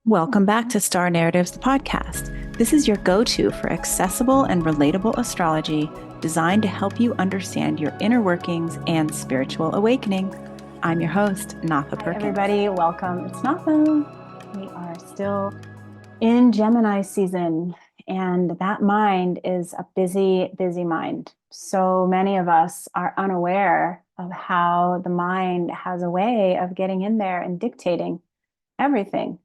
Welcome back to Star Narratives, the podcast. This is your go-to for accessible and relatable astrology designed to help you understand your inner workings and spiritual awakening. I'm your host, Natha Perkins. Hi, everybody, welcome. It's Natha. We are still in Gemini season, and that mind is a busy, busy mind. So many of us are unaware of how the mind has a way of getting in there and dictating everything.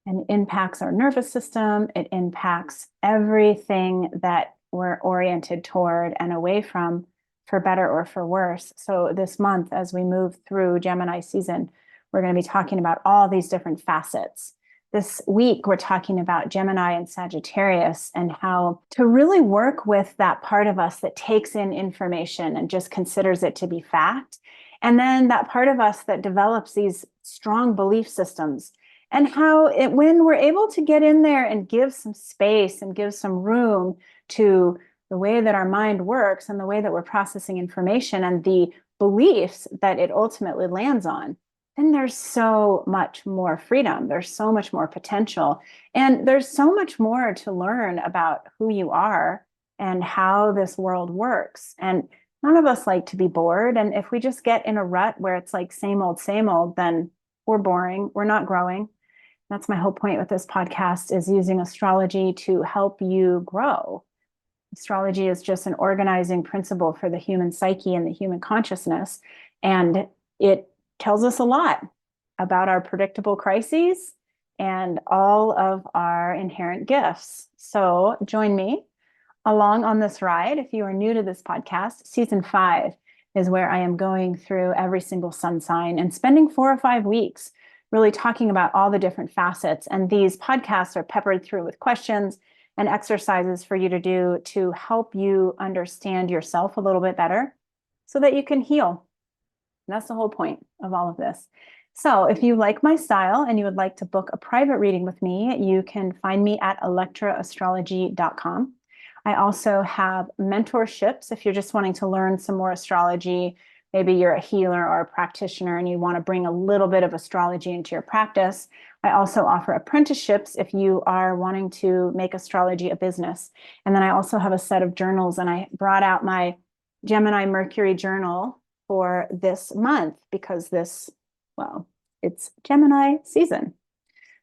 And it impacts our nervous system. It impacts everything that we're oriented toward and away from, for better or for worse. So this month, as we move through Gemini season, we're going to be talking about all these different facets. This week, we're talking about Gemini and Sagittarius and how to really work with that part of us that takes in information and just considers it to be fact. And then that part of us that develops these strong belief systems, and how when we're able to get in there and give some space and give some room to the way that our mind works and the way that we're processing information and the beliefs that it ultimately lands on, then there's so much more freedom. There's so much more potential. And there's so much more to learn about who you are and how this world works. And none of us like to be bored. And if we just get in a rut where it's like same old, then we're boring. We're not growing. That's my whole point with this podcast, is using astrology to help you grow. Astrology is just an organizing principle for the human psyche and the human consciousness. And it tells us a lot about our predictable crises and all of our inherent gifts. So join me along on this ride. If you are new to this podcast, season 5 is where I am going through every single sun sign and spending 4 or 5 weeks really talking about all the different facets. And these podcasts are peppered through with questions and exercises for you to do to help you understand yourself a little bit better so that you can heal. And that's the whole point of all of this. So if you like my style and you would like to book a private reading with me, you can find me at electraastrology.com. I also have mentorships if you're just wanting to learn some more astrology. Maybe you're a healer or a practitioner and you want to bring a little bit of astrology into your practice. I also offer apprenticeships if you are wanting to make astrology a business. And then I also have a set of journals, and I brought out my Gemini Mercury journal for this month because it's Gemini season.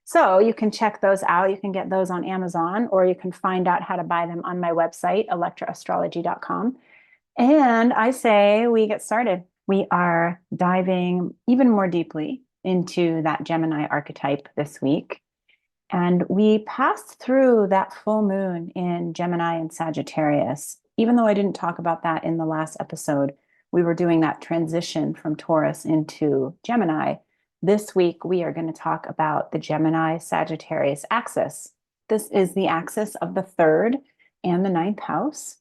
So you can check those out. You can get those on Amazon, or you can find out how to buy them on my website, electraastrology.com. And I say we get started. We are diving even more deeply into that Gemini archetype this week. And we passed through that full moon in Gemini and Sagittarius. Even though I didn't talk about that in the last episode, we were doing that transition from Taurus into Gemini. This week, we are going to talk about the Gemini-Sagittarius axis. This is the axis of the 3rd and the 9th house.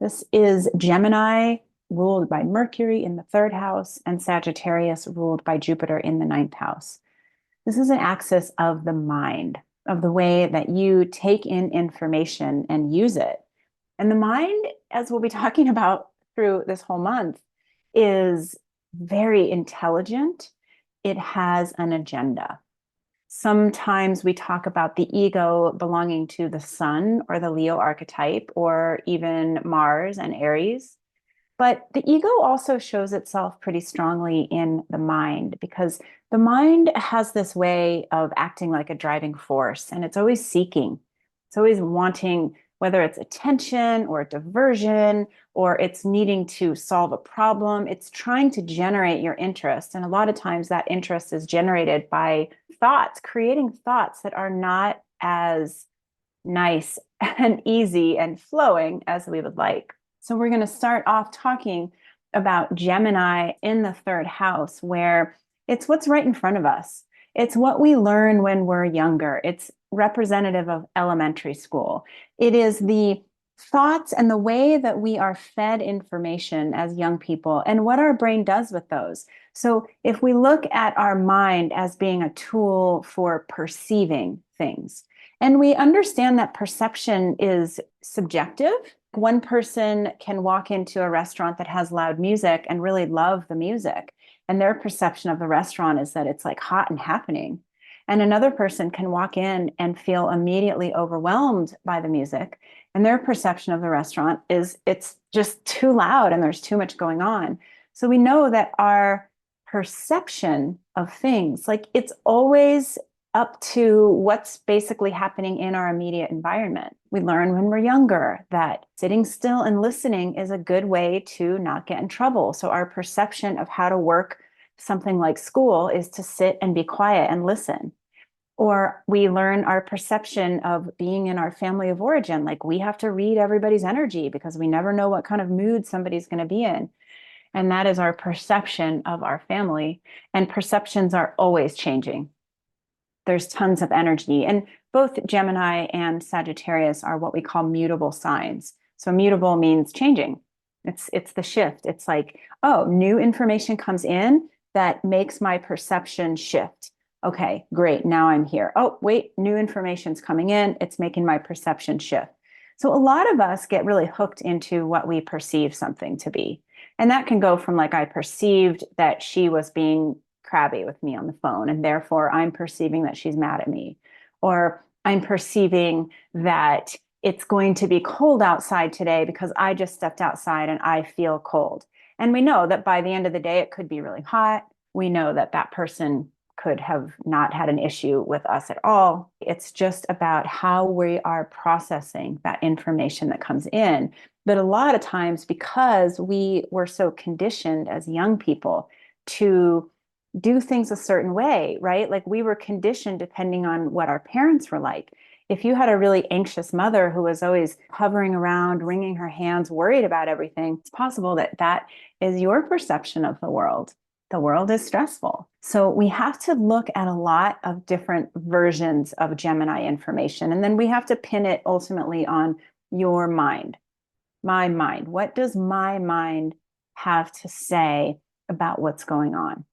This is Gemini ruled by Mercury in the 3rd house and Sagittarius ruled by Jupiter in the 9th house. This is an axis of the mind, of the way that you take in information and use it. And the mind, as we'll be talking about through this whole month, is very intelligent. It has an agenda. Sometimes we talk about the ego belonging to the sun or the Leo archetype, or even Mars and Aries. But the ego also shows itself pretty strongly in the mind, because the mind has this way of acting like a driving force, and it's always seeking. It's always wanting, whether it's attention or diversion, or it's needing to solve a problem. It's trying to generate your interest. And a lot of times that interest is generated by thoughts, creating thoughts that are not as nice and easy and flowing as we would like. So we're going to start off talking about Gemini in the 3rd house, where it's what's right in front of us. It's what we learn when we're younger. It's representative of elementary school. It is the thoughts and the way that we are fed information as young people and what our brain does with those. So if we look at our mind as being a tool for perceiving things, and we understand that perception is subjective. One person can walk into a restaurant that has loud music and really love the music, and their perception of the restaurant is that it's like hot and happening. And another person can walk in and feel immediately overwhelmed by the music. And their perception of the restaurant is it's just too loud and there's too much going on. So we know that our perception of things, like it's always up to what's basically happening in our immediate environment. We learn when we're younger that sitting still and listening is a good way to not get in trouble. So our perception of how to work something like school is to sit and be quiet and listen. Or we learn our perception of being in our family of origin, like we have to read everybody's energy because we never know what kind of mood somebody's going to be in. And that is our perception of our family. And perceptions are always changing. There's tons of energy. And both Gemini and Sagittarius are what we call mutable signs. So mutable means changing. It's the shift. It's like, oh, new information comes in that makes my perception shift. Okay, great. Now I'm here. Oh, wait, new information's coming in. It's making my perception shift. So a lot of us get really hooked into what we perceive something to be. And that can go from like, I perceived that she was being crabby with me on the phone, and therefore I'm perceiving that she's mad at me. Or I'm perceiving that it's going to be cold outside today because I just stepped outside and I feel cold. And we know that by the end of the day, it could be really hot. We know that that person could have not had an issue with us at all. It's just about how we are processing that information that comes in. But a lot of times, because we were so conditioned as young people to do things a certain way, right? Like we were conditioned depending on what our parents were like. If you had a really anxious mother who was always hovering around, wringing her hands, worried about everything, it's possible that that is your perception of the world. The world is stressful. So we have to look at a lot of different versions of Gemini information. And then we have to pin it ultimately on your mind, my mind. What does my mind have to say about what's going on?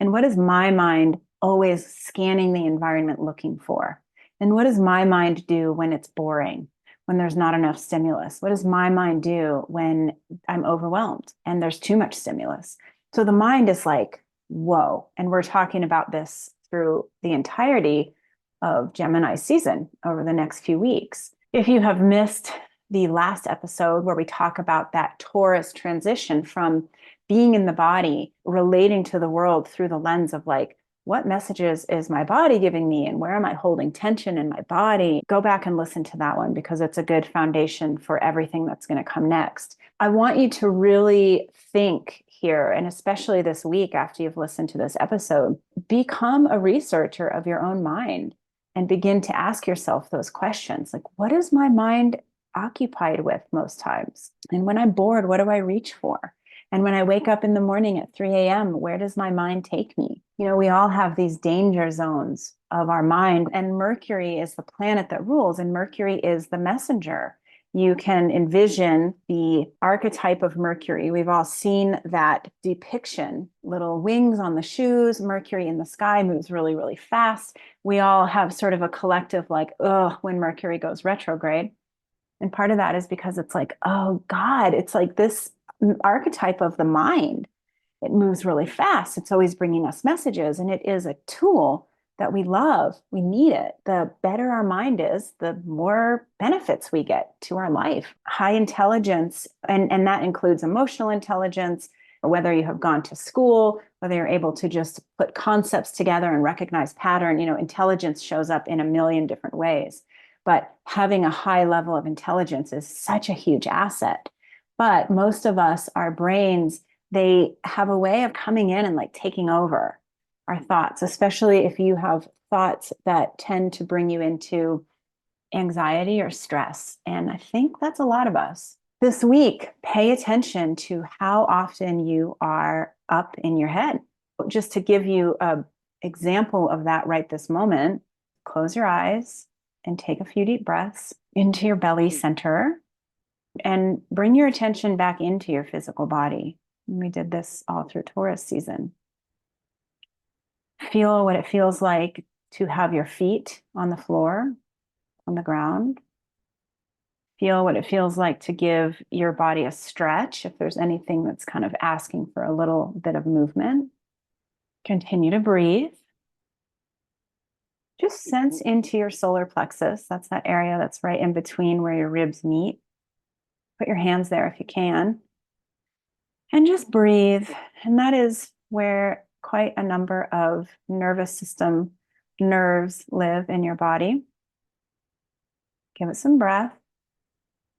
And what is my mind always scanning the environment looking for? And what does my mind do when it's boring, when there's not enough stimulus? What does my mind do when I'm overwhelmed and there's too much stimulus? So the mind is like, whoa. And we're talking about this through the entirety of Gemini season over the next few weeks. If you have missed the last episode where we talk about that Taurus transition from being in the body, relating to the world through the lens of like, what messages is my body giving me and where am I holding tension in my body? Go back and listen to that one because it's a good foundation for everything that's going to come next. I want you to really think here, and especially this week after you've listened to this episode, become a researcher of your own mind and begin to ask yourself those questions. Like, what is my mind occupied with most times? And when I'm bored, what do I reach for? And when I wake up in the morning at 3 a.m., where does my mind take me? You know, we all have these danger zones of our mind, and Mercury is the planet that rules, and Mercury is the messenger. You can envision the archetype of Mercury. We've all seen that depiction, little wings on the shoes, Mercury in the sky moves really, really fast. We all have sort of a collective like, ugh, when Mercury goes retrograde. And part of that is because it's like, oh God, it's like this archetype of the mind. It moves really fast. It's always bringing us messages, and it is a tool that we love. We need it. The better our mind is, the more benefits we get to our life. High intelligence, and that includes emotional intelligence, whether you have gone to school, whether you're able to just put concepts together and recognize pattern. You know, intelligence shows up in a million different ways. But having a high level of intelligence is such a huge asset. But most of us, our brains, they have a way of coming in and like taking over our thoughts, especially if you have thoughts that tend to bring you into anxiety or stress. And I think that's a lot of us. This week, pay attention to how often you are up in your head. Just to give you an example of that right this moment, close your eyes and take a few deep breaths into your belly center and bring your attention back into your physical body. And we did this all through Taurus season. Feel what it feels like to have your feet on the floor, on the ground. Feel what it feels like to give your body a stretch if there's anything that's kind of asking for a little bit of movement. Continue to breathe. Just sense into your solar plexus. That's that area that's right in between where your ribs meet. Put your hands there if you can. And just breathe. And that is where quite a number of nervous system nerves live in your body. Give it some breath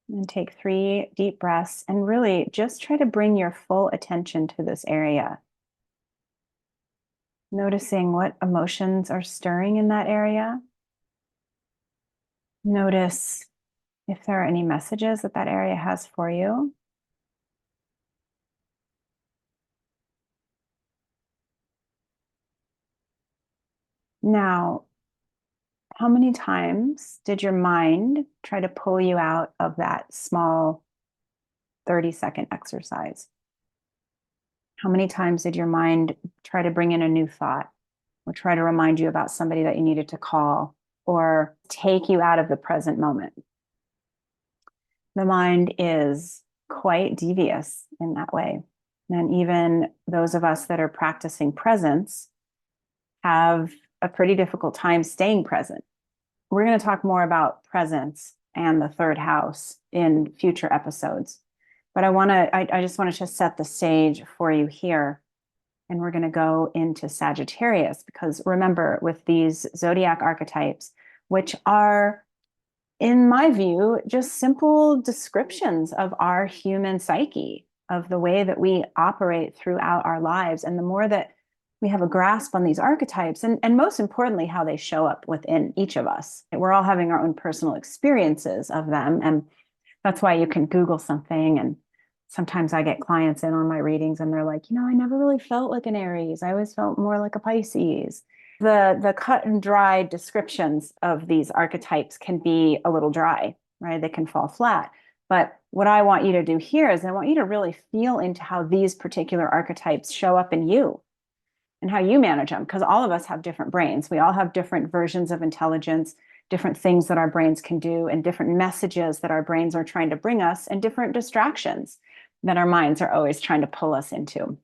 and take 3 deep breaths and really just try to bring your full attention to this area. Noticing what emotions are stirring in that area. Notice if there are any messages that that area has for you. Now, how many times did your mind try to pull you out of that small 30-second exercise? How many times did your mind try to bring in a new thought or try to remind you about somebody that you needed to call or take you out of the present moment? The mind is quite devious in that way. And even those of us that are practicing presence have a pretty difficult time staying present. We're going to talk more about presence and the third house in future episodes. But I just want to just set the stage for you here. And we're going to go into Sagittarius because remember, with these zodiac archetypes, which are, in my view, just simple descriptions of our human psyche, of the way that we operate throughout our lives. And the more that we have a grasp on these archetypes, and most importantly, how they show up within each of us. We're all having our own personal experiences of them. And that's why you can Google something. And sometimes I get clients in on my readings and they're like, I never really felt like an Aries. I always felt more like a Pisces. The cut and dry descriptions of these archetypes can be a little dry, right? They can fall flat. But what I want you to do here is I want you to really feel into how these particular archetypes show up in you and how you manage them, because all of us have different brains. We all have different versions of intelligence, different things that our brains can do, and different messages that our brains are trying to bring us, and different distractions that our minds are always trying to pull us into.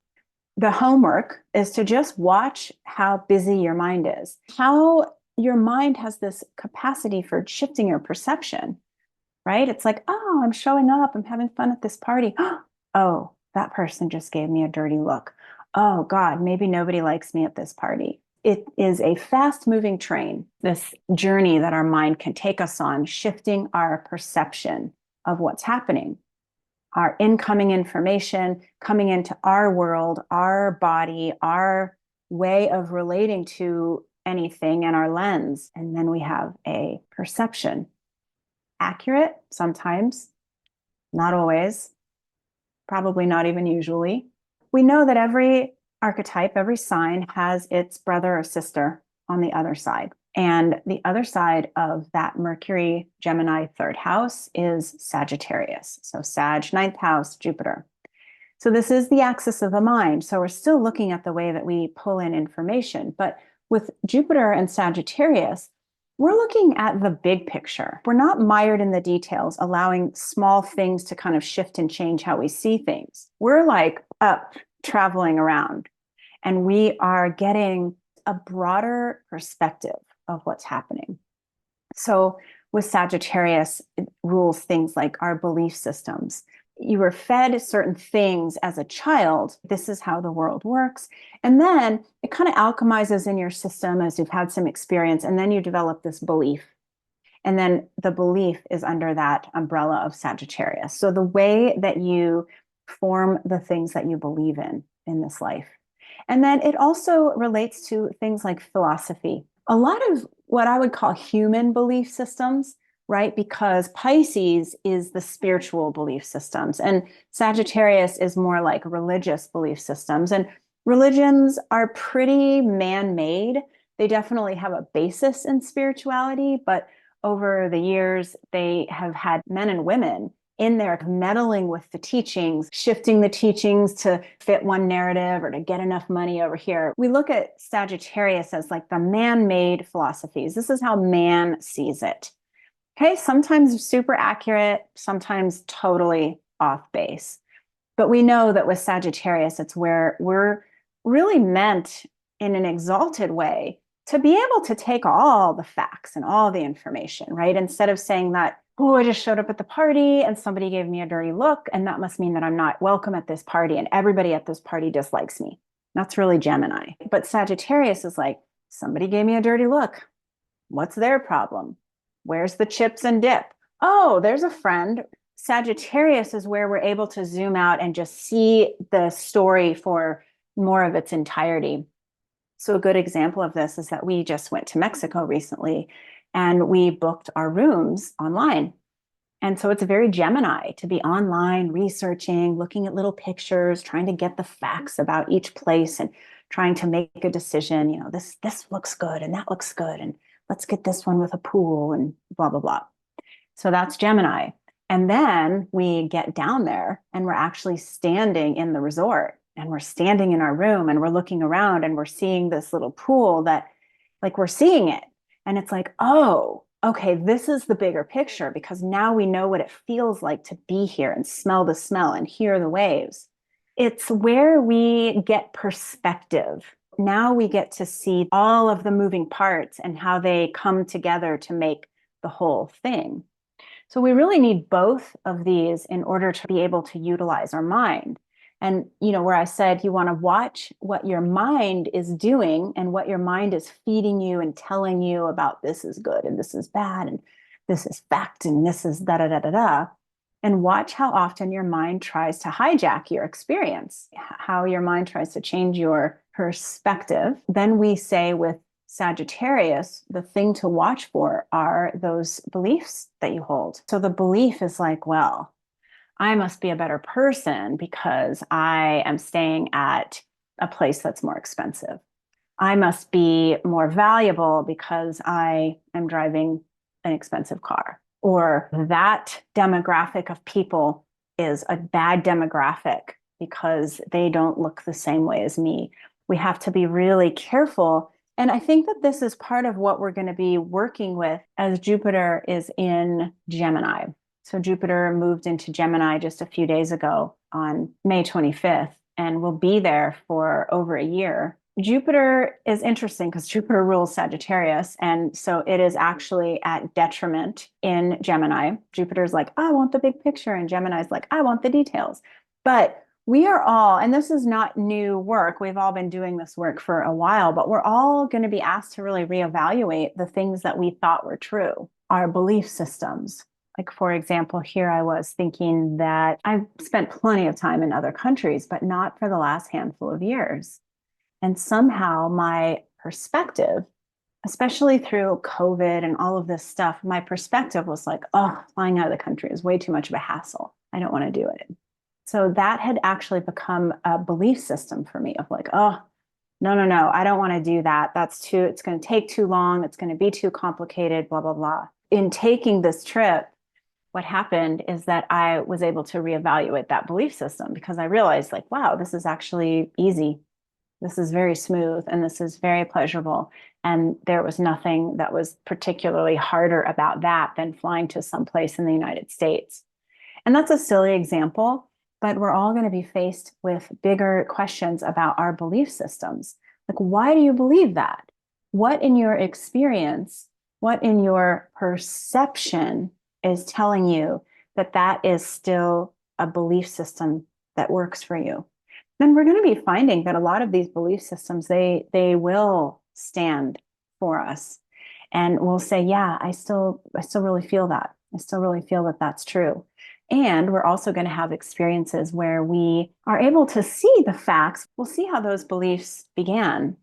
The homework is to just watch how busy your mind is, how your mind has this capacity for shifting your perception, right? It's like, oh, I'm showing up, I'm having fun at this party. Oh, that person just gave me a dirty look. Oh God, maybe nobody likes me at this party. It is a fast moving train, this journey that our mind can take us on, shifting our perception of what's happening, our incoming information coming into our world, our body, our way of relating to anything and our lens. And then we have a perception. Accurate sometimes, not always, probably not even usually. We know that every archetype, every sign has its brother or sister on the other side. And the other side of that Mercury, Gemini third house is Sagittarius. So Sag, ninth house, Jupiter. So this is the axis of the mind. So we're still looking at the way that we pull in information. But with Jupiter and Sagittarius, we're looking at the big picture. We're not mired in the details, allowing small things to kind of shift and change how we see things. We're like up, traveling around, and we are getting a broader perspective of what's happening. So with Sagittarius, it rules things like our belief systems. You were fed certain things as a child. This is how the world works. And then it kind of alchemizes in your system as you've had some experience. And then you develop this belief. And then the belief is under that umbrella of Sagittarius. So the way that you form the things that you believe in this life. And then it also relates to things like philosophy. A lot of what I would call human belief systems, right? Because Pisces is the spiritual belief systems, and Sagittarius is more like religious belief systems. And religions are pretty man-made. They definitely have a basis in spirituality, but over the years, they have had men and women in there meddling with the teachings, shifting the teachings to fit one narrative or to get enough money over here. We look at Sagittarius as like the man-made philosophies. This is how man sees it. Okay, sometimes super accurate, sometimes totally off base. But we know that with Sagittarius, it's where we're really meant in an exalted way to be able to take all the facts and all the information, right? Instead of saying that, oh, I just showed up at the party and somebody gave me a dirty look, and that must mean that I'm not welcome at this party and everybody at this party dislikes me. That's really Gemini. But Sagittarius is like, somebody gave me a dirty look. What's their problem? Where's the chips and dip? Oh, there's a friend. Sagittarius is where we're able to zoom out and just see the story for more of its entirety. So a good example of this is that we just went to Mexico recently and we booked our rooms online. And so it's very Gemini to be online, researching, looking at little pictures, trying to get the facts about each place and trying to make a decision. You know, this looks good and that looks good. And let's get this one with a pool and blah, blah, blah. So that's Gemini. And then we get down there and we're actually standing in the resort and we're standing in our room and we're looking around and we're seeing this little pool that, like, we're seeing it. And it's like, oh, okay, this is the bigger picture, because now we know what it feels like to be here and smell the smell and hear the waves. It's where we get perspective. Now we get to see all of the moving parts and how they come together to make the whole thing. So we really need both of these in order to be able to utilize our mind. And, you know, where I said you want to watch what your mind is doing and what your mind is feeding you and telling you about, this is good and this is bad and this is fact and this is da da da da da. And watch how often your mind tries to hijack your experience, how your mind tries to change your perspective. Then we say with Sagittarius, the thing to watch for are those beliefs that you hold. So the belief is like, well, I must be a better person because I am staying at a place that's more expensive. I must be more valuable because I am driving an expensive car. Or that demographic of people is a bad demographic because they don't look the same way as me. We have to be really careful. And I think that this is part of what we're going to be working with as Jupiter is in Gemini. So Jupiter moved into Gemini just a few days ago on May 25th and will be there for over a year. Jupiter is interesting because Jupiter rules Sagittarius. And so it is actually at detriment in Gemini. Jupiter's like, I want the big picture. And Gemini's like, I want the details. But we are all, and this is not new work, we've all been doing this work for a while, but we're all going to be asked to really reevaluate the things that we thought were true, our belief systems. Like, for example, here I was thinking that I've spent plenty of time in other countries, but not for the last handful of years. And somehow my perspective, especially through COVID and all of this stuff, my perspective was like, oh, flying out of the country is way too much of a hassle. I don't want to do it. So that had actually become a belief system for me of like, oh, no, I don't want to do that. It's going to take too long. It's going to be too complicated, blah, blah, blah. In taking this trip, what happened is that I was able to reevaluate that belief system because I realized, like, wow, this is actually easy. This is very smooth and this is very pleasurable. And there was nothing that was particularly harder about that than flying to someplace in the United States. And that's a silly example, but we're all going to be faced with bigger questions about our belief systems. Like, why do you believe that? What in your experience, what in your perception is telling you that that is still a belief system that works for you? Then we're going to be finding that a lot of these belief systems, they will stand for us. And we'll say, yeah, I still really feel that. I still really feel that that's true. And we're also going to have experiences where we are able to see the facts. We'll see how those beliefs began.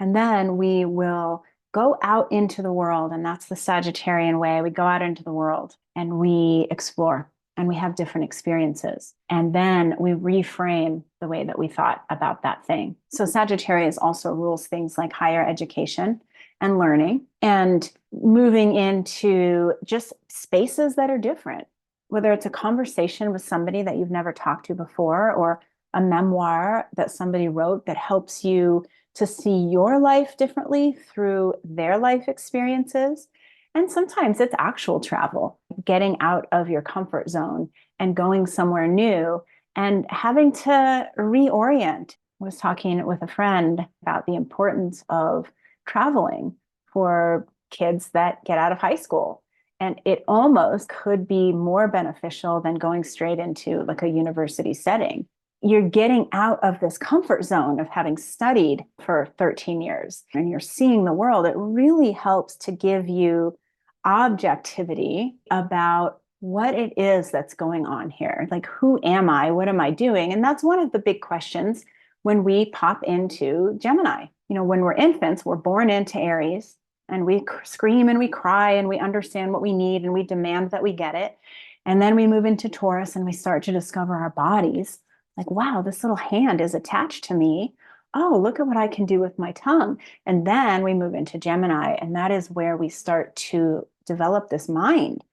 And then we will go out into the world. And that's the Sagittarian way. We go out into the world and we explore and we have different experiences. And then we reframe the way that we thought about that thing. So Sagittarius also rules things like higher education and learning and moving into just spaces that are different, whether it's a conversation with somebody that you've never talked to before or a memoir that somebody wrote that helps you to see your life differently through their life experiences. And sometimes it's actual travel, getting out of your comfort zone and going somewhere new and having to reorient. I was talking with a friend about the importance of traveling for kids that get out of high school. And it almost could be more beneficial than going straight into like a university setting. You're getting out of this comfort zone of having studied for 13 years and you're seeing the world. It really helps to give you objectivity about what it is that's going on here. Like, who am I? What am I doing? And that's one of the big questions when we pop into Gemini. You know, when we're infants, we're born into Aries and we scream and we cry and we understand what we need and we demand that we get it. And then we move into Taurus and we start to discover our bodies. Like, wow, this little hand is attached to me. Oh, look at what I can do with my tongue. And then we move into Gemini, and that is where we start to develop this mind.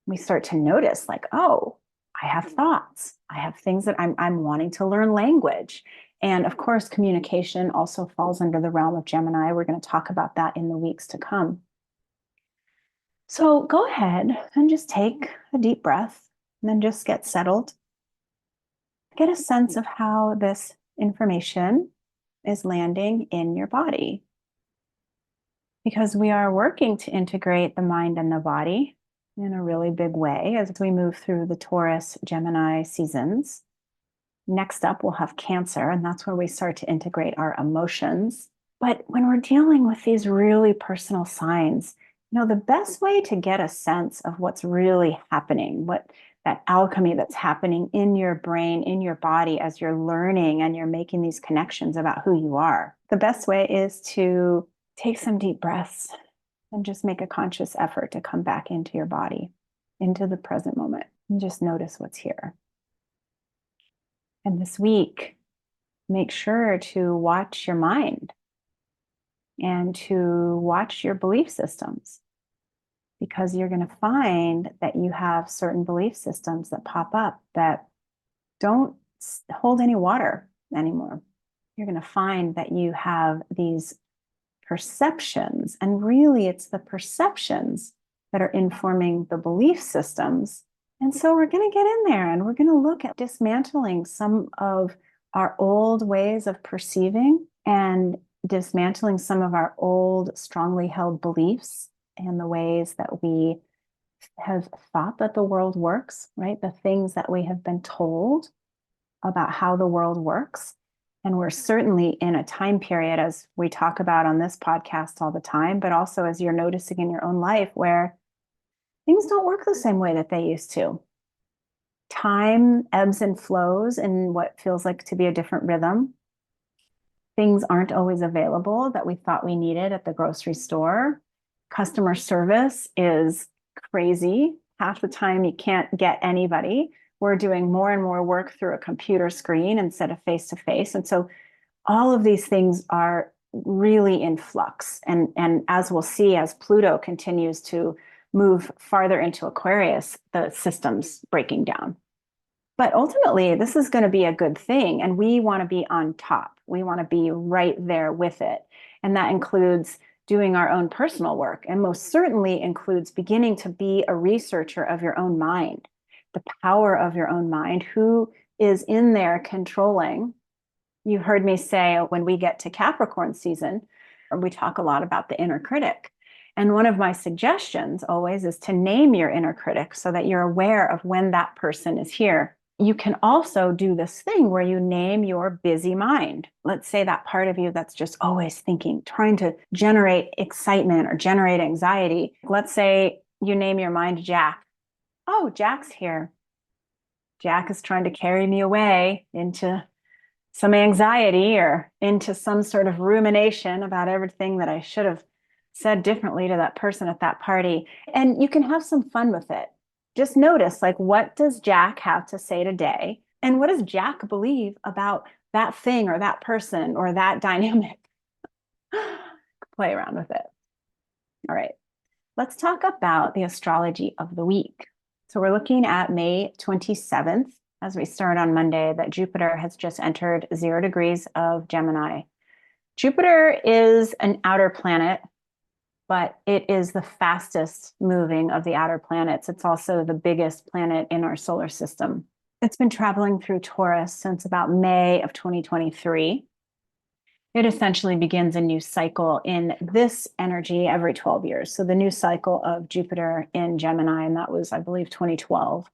We start to notice, like, oh, I have thoughts. I have things that I'm wanting to learn language. And of course, communication also falls under the realm of Gemini. We're going to talk about that in the weeks to come. So go ahead and just take a deep breath and then just get settled. Get a sense of how this information is landing in your body. Because we are working to integrate the mind and the body in a really big way as we move through the Taurus Gemini seasons. Next up, we'll have Cancer, and that's where we start to integrate our emotions. But when we're dealing with these really personal signs, you know, the best way to get a sense of what's really happening, what that alchemy that's happening in your brain, in your body, as you're learning and you're making these connections about who you are, the best way is to take some deep breaths and just make a conscious effort to come back into your body, into the present moment, and just notice what's here. And this week, make sure to watch your mind and to watch your belief systems, because you're going to find that you have certain belief systems that pop up that don't hold any water anymore. You're going to find that you have these perceptions, and really it's the perceptions that are informing the belief systems. And so we're going to get in there and we're going to look at dismantling some of our old ways of perceiving and dismantling some of our old strongly held beliefs and the ways that we have thought that the world works, right? The things that we have been told about how the world works. And we're certainly in a time period, as we talk about on this podcast all the time, but also as you're noticing in your own life, where things don't work the same way that they used to. Time ebbs and flows in what feels like to be a different rhythm. Things aren't always available that we thought we needed at the grocery store. Customer service is crazy. Half the time you can't get anybody. We're doing more and more work through a computer screen instead of face to face. And so all of these things are really in flux. And as we'll see, as Pluto continues to move farther into Aquarius, the system's breaking down. But ultimately, this is going to be a good thing. And we want to be on top. We want to be right there with it. And that includes doing our own personal work, and most certainly includes beginning to be a researcher of your own mind, the power of your own mind, who is in there controlling. You heard me say when we get to Capricorn season, we talk a lot about the inner critic. And one of my suggestions always is to name your inner critic so that you're aware of when that person is here. You can also do this thing where you name your busy mind. Let's say that part of you that's just always thinking, trying to generate excitement or generate anxiety. Let's say you name your mind Jack. Oh, Jack's here. Jack is trying to carry me away into some anxiety or into some sort of rumination about everything that I should have said differently to that person at that party. And you can have some fun with it. Just notice, like, what does Jack have to say today? And what does Jack believe about that thing or that person or that dynamic? Play around with it. All right, let's talk about the astrology of the week. So we're looking at May 27th, as we start on Monday, that Jupiter has just entered 0 degrees of Gemini. Jupiter is an outer planet, but it is the fastest moving of the outer planets. It's also the biggest planet in our solar system. It's been traveling through Taurus since about May of 2023. It essentially begins a new cycle in this energy every 12 years. So the new cycle of Jupiter in Gemini, and that was, I believe, 2012.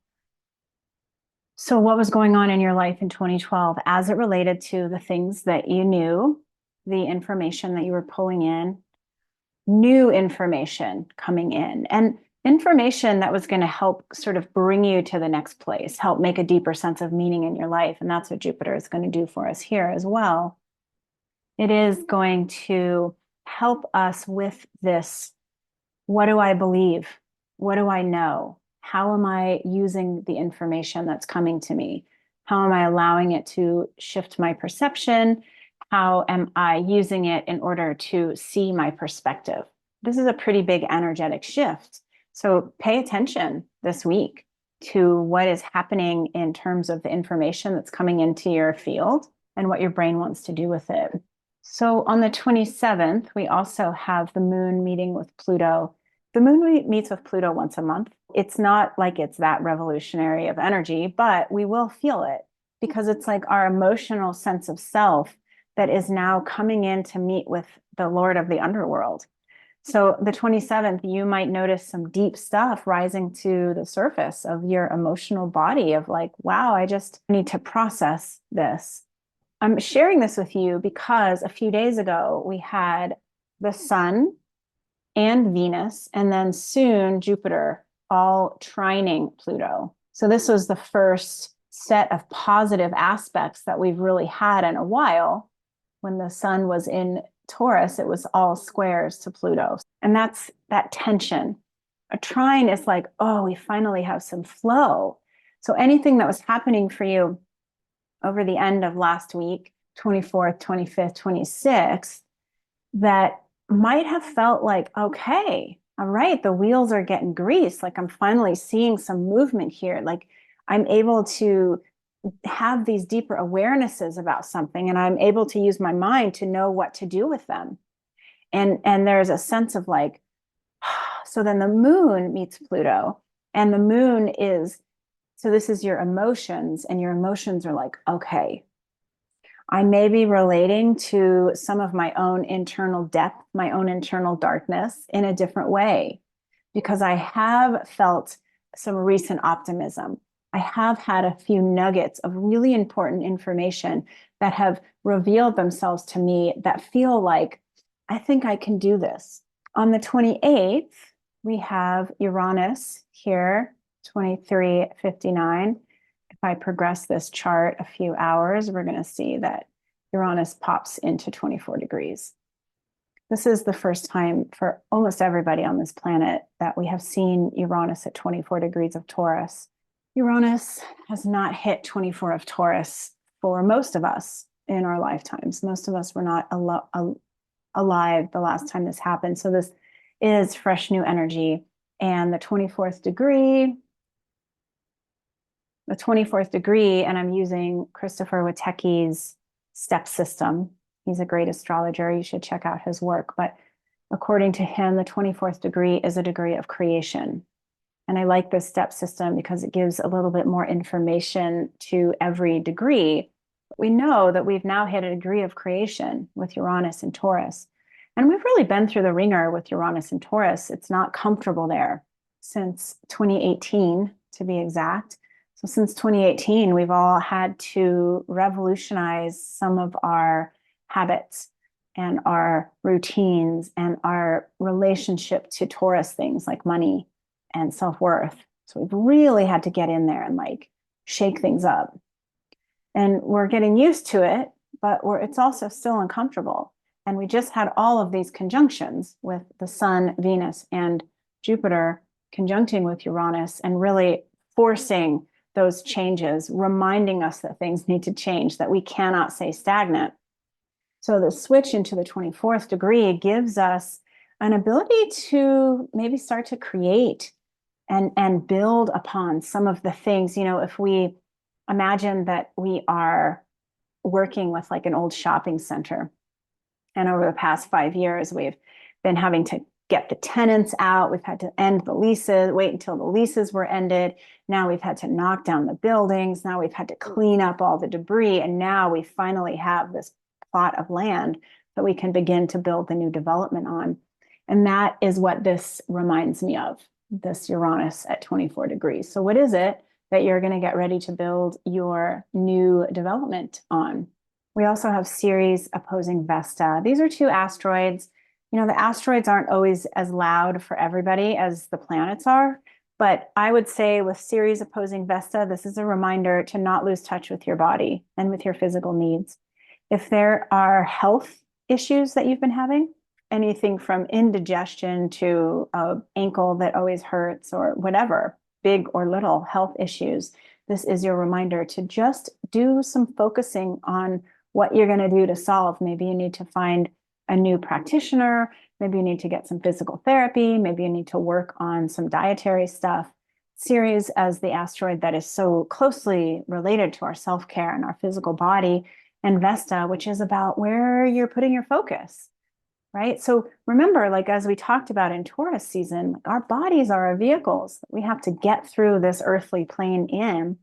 So what was going on in your life in 2012 as it related to the things that you knew, the information that you were pulling in, new information coming in, and information that was going to help sort of bring you to the next place, help make a deeper sense of meaning in your life. And that's what Jupiter is going to do for us here as well. It is going to help us with this. What do I believe? What do I know? How am I using the information that's coming to me? How am I allowing it to shift my perception? How am I using it in order to see my perspective? This is a pretty big energetic shift. So pay attention this week to what is happening in terms of the information that's coming into your field and what your brain wants to do with it. So on the 27th, we also have the moon meeting with Pluto. The moon meets with Pluto once a month. It's not like it's that revolutionary of energy, but we will feel it because it's like our emotional sense of self that is now coming in to meet with the Lord of the underworld. So the 27th, you might notice some deep stuff rising to the surface of your emotional body of like, wow, I just need to process this. I'm sharing this with you because a few days ago we had the sun and Venus, and then soon Jupiter, all trining Pluto. So this was the first set of positive aspects that we've really had in a while. When the sun was in Taurus, it was all squares to Pluto. And that's that tension. A trine is like, oh, we finally have some flow. So anything that was happening for you over the end of last week, 24th, 25th, 26th, that might have felt like, okay, all right, the wheels are getting greased. Like I'm finally seeing some movement here. Like I'm able to have these deeper awarenesses about something, and I'm able to use my mind to know what to do with them. And there's a sense of like, so then the moon meets Pluto, and the moon is, so this is your emotions, and your emotions are like, okay, I may be relating to some of my own internal depth, my own internal darkness in a different way, because I have felt some recent optimism. I have had a few nuggets of really important information that have revealed themselves to me that feel like, I think I can do this. On the 28th, we have Uranus here, 2359. If I progress this chart a few hours, we're going to see that Uranus pops into 24 degrees. This is the first time for almost everybody on this planet that we have seen Uranus at 24 degrees of Taurus. Uranus has not hit 24 of Taurus for most of us in our lifetimes. Most of us were not alive the last time this happened. So this is fresh new energy. And the 24th degree, and I'm using Christopher Witecki's step system. He's a great astrologer. You should check out his work. But according to him, the 24th degree is a degree of creation. And I like this step system because it gives a little bit more information to every degree. But we know that we've now hit a degree of creation with Uranus and Taurus. And we've really been through the ringer with Uranus and Taurus. It's not comfortable there since 2018, to be exact. So since 2018, we've all had to revolutionize some of our habits and our routines and our relationship to Taurus things like money and self-worth. So we've really had to get in there and like shake things up. And we're getting used to it, but it's also still uncomfortable. And we just had all of these conjunctions with the Sun, Venus, and Jupiter conjuncting with Uranus and really forcing those changes, reminding us that things need to change, that we cannot stay stagnant. So the switch into the 24th degree gives us an ability to maybe start to create and build upon some of the things. You know, if we imagine that we are working with like an old shopping center, and over the past 5 years, we've been having to get the tenants out. We've had to end the leases, wait until the leases were ended. Now we've had to knock down the buildings. Now we've had to clean up all the debris. And now we finally have this plot of land that we can begin to build the new development on. And that is what this reminds me of, this Uranus at 24 degrees. So what is it that you're going to get ready to build your new development on? We also have Ceres opposing Vesta. These are two asteroids. You know, the asteroids aren't always as loud for everybody as the planets are. But I would say with Ceres opposing Vesta, this is a reminder to not lose touch with your body and with your physical needs. If there are health issues that you've been having, anything from indigestion to an ankle that always hurts or whatever, big or little health issues, this is your reminder to just do some focusing on what you're going to do to solve. Maybe you need to find a new practitioner. Maybe you need to get some physical therapy. Maybe you need to work on some dietary stuff. Ceres, as the asteroid that is so closely related to our self-care and our physical body, and Vesta, which is about where you're putting your focus, right? So remember, like as we talked about in Taurus season, like our bodies are our vehicles. We have to get through this earthly plane in.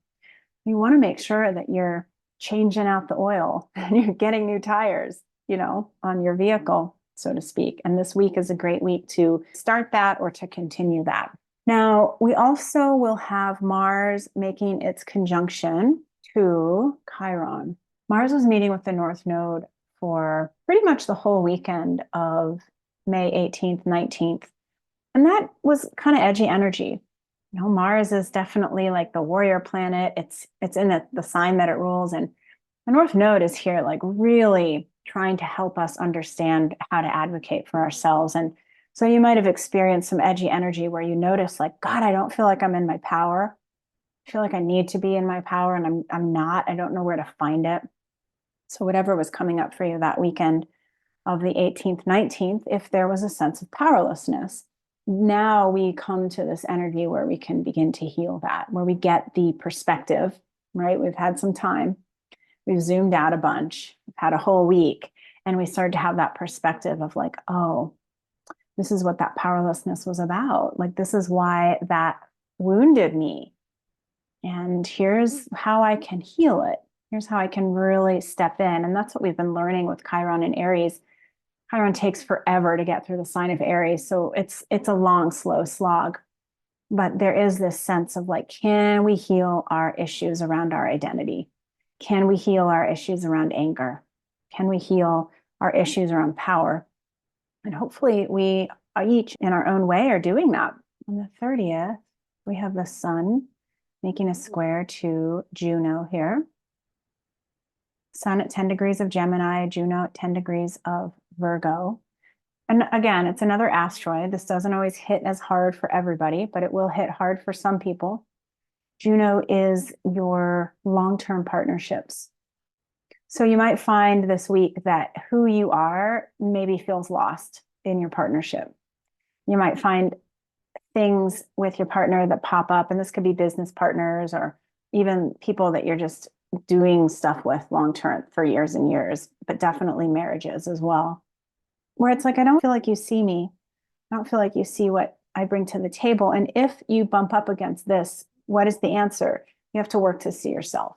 You want to make sure that you're changing out the oil and you're getting new tires, you know, on your vehicle, so to speak. And this week is a great week to start that or to continue that. Now, we also will have Mars making its conjunction to Chiron. Mars was meeting with the North Node for pretty much the whole weekend of May 18th, 19th. And that was kind of edgy energy. You know, Mars is definitely like the warrior planet. It's in the sign that it rules. And the North Node is here like really trying to help us understand how to advocate for ourselves. And so you might have experienced some edgy energy where you notice like, God, I don't feel like I'm in my power. I feel like I need to be in my power and I'm not. I don't know where to find it. So whatever was coming up for you that weekend of the 18th, 19th, if there was a sense of powerlessness, now we come to this energy where we can begin to heal that, where we get the perspective, right? We've had some time. We've zoomed out a bunch. We've had a whole week. And we started to have that perspective of like, oh, this is what that powerlessness was about. Like, this is why that wounded me. And here's how I can heal it. Here's how I can really step in. And that's what we've been learning with Chiron and Aries. Chiron takes forever to get through the sign of Aries. So it's a long, slow slog. But there is this sense of like, can we heal our issues around our identity? Can we heal our issues around anger? Can we heal our issues around power? And hopefully we each in our own way are doing that. On the 30th, we have the sun making a square to Juno here. Sun at 10 degrees of Gemini, Juno at 10 degrees of Virgo. And again, it's another asteroid. This doesn't always hit as hard for everybody, but it will hit hard for some people. Juno is your long-term partnerships. So you might find this week that who you are maybe feels lost in your partnership. You might find things with your partner that pop up, and this could be business partners or even people that you're just doing stuff with long-term for years and years, but definitely marriages as well, where it's like, I don't feel like you see me. I don't feel like you see what I bring to the table. And if you bump up against this, what is the answer? You have to work to see yourself.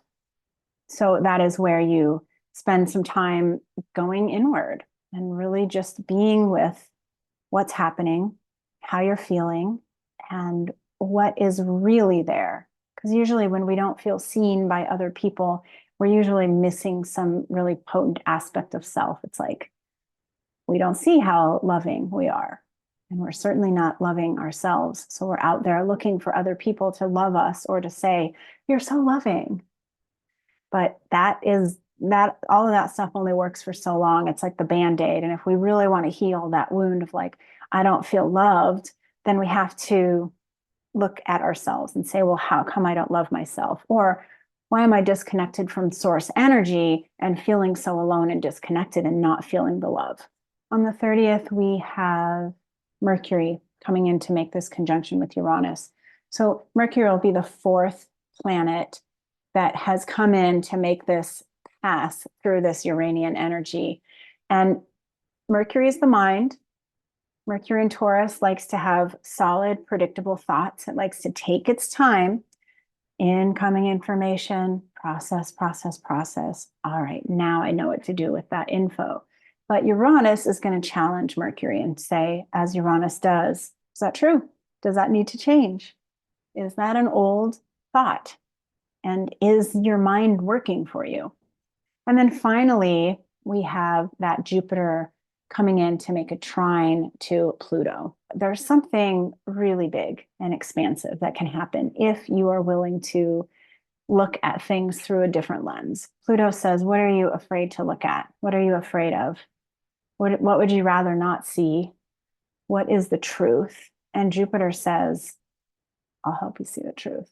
So that is where you spend some time going inward and really just being with what's happening, how you're feeling, and what is really there. Because usually when we don't feel seen by other people, we're usually missing some really potent aspect of self. It's like we don't see how loving we are. And we're certainly not loving ourselves. So we're out there looking for other people to love us or to say, you're so loving. But all of that stuff only works for so long. It's like the Band-Aid. And if we really want to heal that wound of like, I don't feel loved, then we have to look at ourselves and say, well, how come I don't love myself? Or why am I disconnected from source energy and feeling so alone and disconnected and not feeling the love? On the 30th, we have Mercury coming in to make this conjunction with Uranus. So Mercury will be the fourth planet that has come in to make this pass through this Uranian energy. And Mercury is the mind. Mercury in Taurus likes to have solid, predictable thoughts. It likes to take its time. incoming information, process, process, process. All right, now I know what to do with that info. But Uranus is going to challenge Mercury and say, as Uranus does, is that true? Does that need to change? Is that an old thought? And is your mind working for you? And then finally, we have that Jupiter coming in to make a trine to Pluto. There's something really big and expansive that can happen if you are willing to look at things through a different lens. Pluto says, what are you afraid to look at? What are you afraid of? What would you rather not see? What is the truth? And Jupiter says, I'll help you see the truth.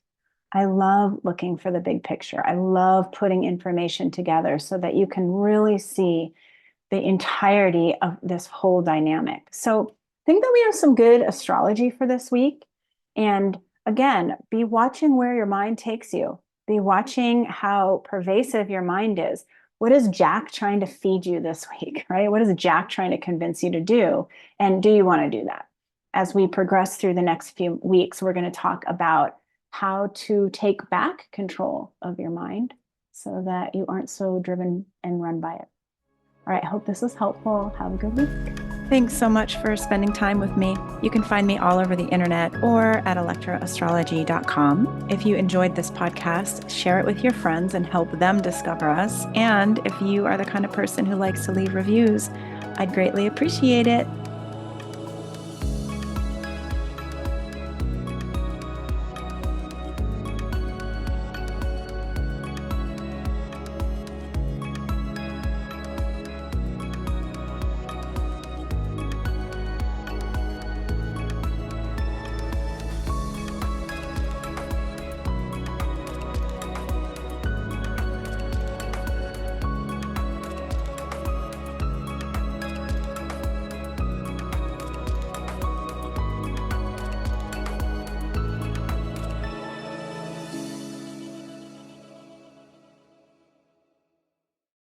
I love looking for the big picture. I love putting information together so that you can really see the entirety of this whole dynamic. So I think that we have some good astrology for this week. And again, be watching where your mind takes you. Be watching how pervasive your mind is. What is Jack trying to feed you this week, right? What is Jack trying to convince you to do? And do you want to do that? As we progress through the next few weeks, we're going to talk about how to take back control of your mind so that you aren't so driven and run by it. All right, I hope this was helpful. Have a good week. Thanks so much for spending time with me. You can find me all over the internet or at electroastrology.com. If you enjoyed this podcast, share it with your friends and help them discover us. And if you are the kind of person who likes to leave reviews, I'd greatly appreciate it.